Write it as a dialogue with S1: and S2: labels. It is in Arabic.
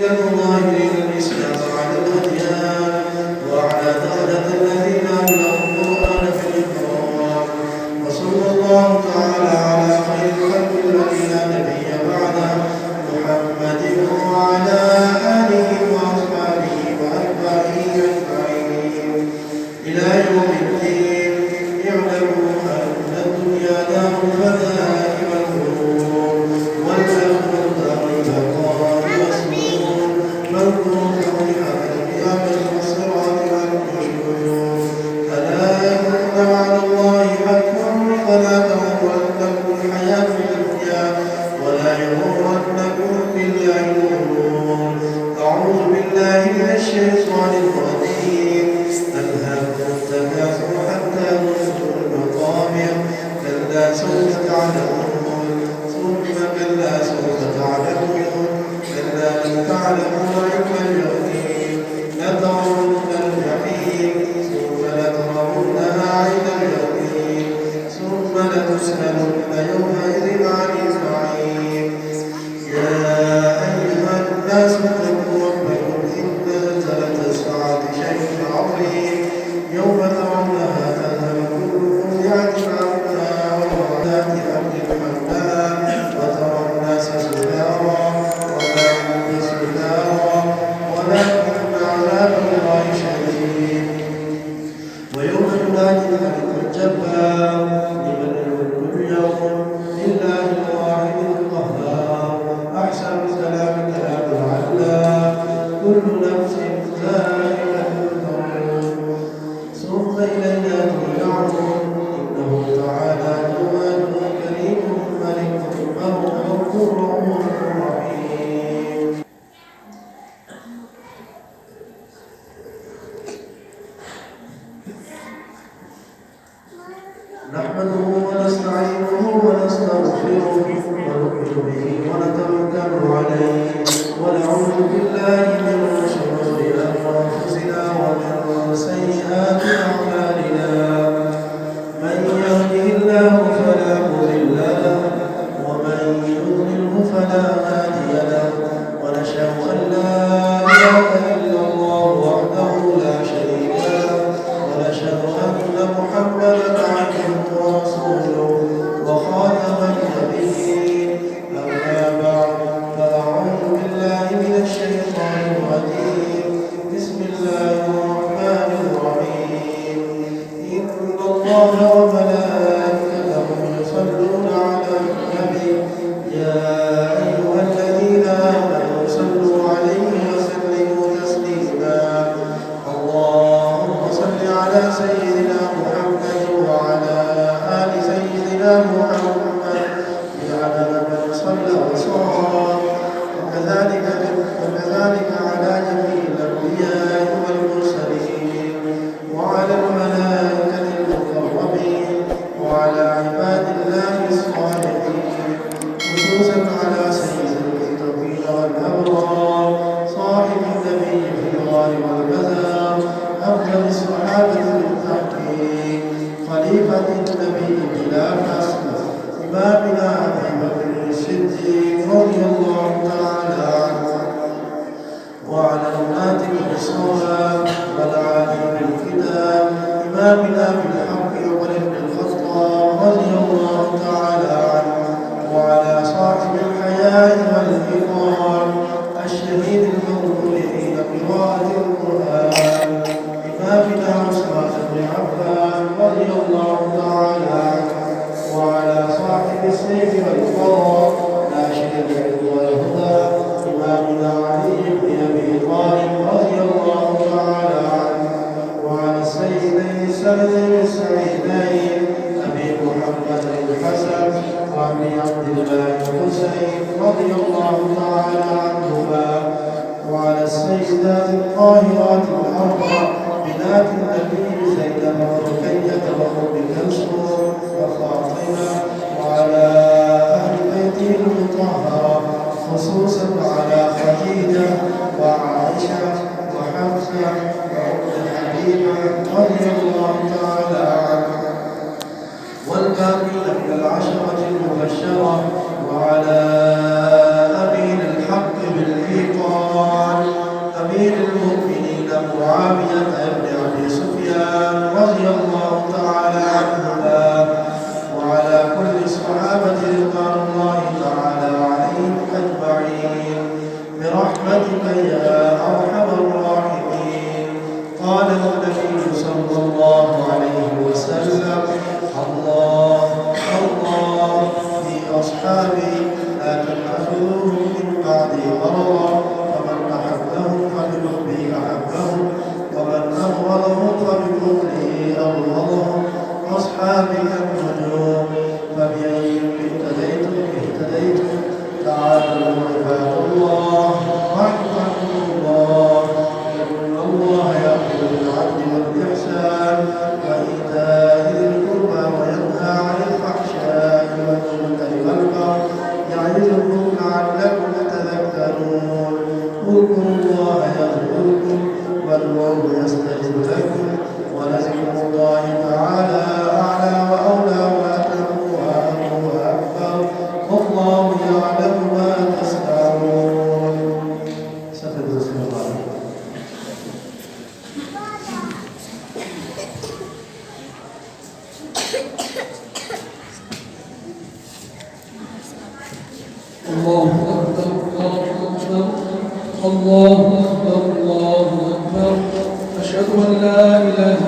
S1: الظاهرين الإسلام على الأديان وعلى درجة الذين أبلغوا القرآن في الإكرام وصلى الله تعالى على خير خلق الذين نبي بعده محمد وعلى آله وأصحابه وأتباعه أجمعين إلى يوم الدين. اعلموا أن الدنيا دار الفناء والغرور والآخرة دار البقاء والسرور مذكور لحق القيامة والصراط والنشور. ألا يكون على الله حق فلا تغرنكم الحياة الدنيا ولا يغرنكم بالله الغرور. أعوذ بالله من الشيطان الرجيم. ألهاكم التكاثر حتى زرتم المقابر كلا سوف تعلمون ثم كلا سوف تعلمون كلا لو تعلمون علم اليقين لترون الجحيم ثم لترونها عين اليقين ثم لتسألن يومئذ عن النعيم. يا أيها الناس اتقوا ربكم إن زلزلة الساعة شيء عظيم يوم ترونها تذهل كل مرضعة عما أرضعت أمر الحمام وترى الناس سكارى وما هم بسكارى ولكن عذاب الله شديد. ويوم ينادي الملك الجبار لمن الملك اليوم لله الواحد القهار. أحسن الكلام كلام العلام كل نفس ذائقة الموت ثم إلينا ترجعون. إنه تعالى جواد كريم ملك غفور رؤوف رحيم. نحمده ونستعينه ونستغفره ونؤمن به ونتوكل عليه ونعوذ بالله من شرور أنفسنا ومن سيئات أعمالنا. من يهده الله فلا مضل له ومن يضلله فلا هادي له. ونشهد أن لا إله إلا الله وحده لا شريك له ونشهد أن محمدا عبده ورسوله وخاتم النبيين. أما بعد فأعوذ بالله من الشيطان الرجيم. بسم الله الرحمن الرحيم. إن الله وملائكته يصلون على النبي يا أيها الذين آمنوا صلوا عليه وسلموا تسليما. اللهم صل على سيدنا محمد وعلى آل سيدنا محمد بعدد من صلى وصام وكذلك على جميع الأنبياء والمرسلين وعلى الملائكة المقربين وعلى عباد الله الصالحين خصوصا على سيد المتقين والأبرار صاحب النبي في الغار والبزار أفضل الصحابة المتقين خليفة النبي بلا فصل إمامنا أبي بكر الصديق رضي الله تعالى عنه وعلى الناتج بالصواب والعالم بالكتاب إمامنا بالحق عمر بن الخطاب رضي الله تعالى عنه وعلى صاحب الحياء والإكرام الشهيد المقبول حين قراءة القرآن إمامنا عثمان بن عفان رضي الله تعالى عنه وعلى صاحب السيف والقضاء ناشد العلم والهدى إمامنا علي بن أبي طالب رضي الله تعالى عنه وعلى السيدين السندين السعيدين أبي محمد الحسن وأبي عبد الله الحسين رضي الله تعالى عنهما وعلى السيدات الطاهرات الأربع بنات النبي زينب ورقية وأم كلثوم وفاطمة وعلى أهل بيته المطهرة خصوصا على خديجة وعائشة وحفصة وأم حبيبة رضي الله تعالى عنها والباقين من العشرة المبشرة وعلى أمين الحق بالإيقاع برحمتك يا أرحم الراحمين. قال النبي صلى الله عليه وسلم: الله الله في أصحابي لا تتخذوهم من بعدي غرضا، فمن أحبهم فبحبه أحبهم، ومن أبغضهم فببغضه أبغضهم. أصحابي كالنجوم، فبأيهم اهتديتم. تعالوا عباد الله واعبدوا الله، إن الله يأمر بالعدل والإحسان وإيتاء ذي القربى وينهى عن الفحشاء والمنكر والبغي يعظكم لعلكم تذكرون. اذكروا الله يذكركم وادعوه يستجب لكم ولذكر الله تعالى أعلى وأولى ولا تنقوا أكبر والله يعلم ما تصنعون. سفر رسول الله.
S2: الله أكبر الله أكبر الله أكبر الله أكبر. أشهد أن لا إله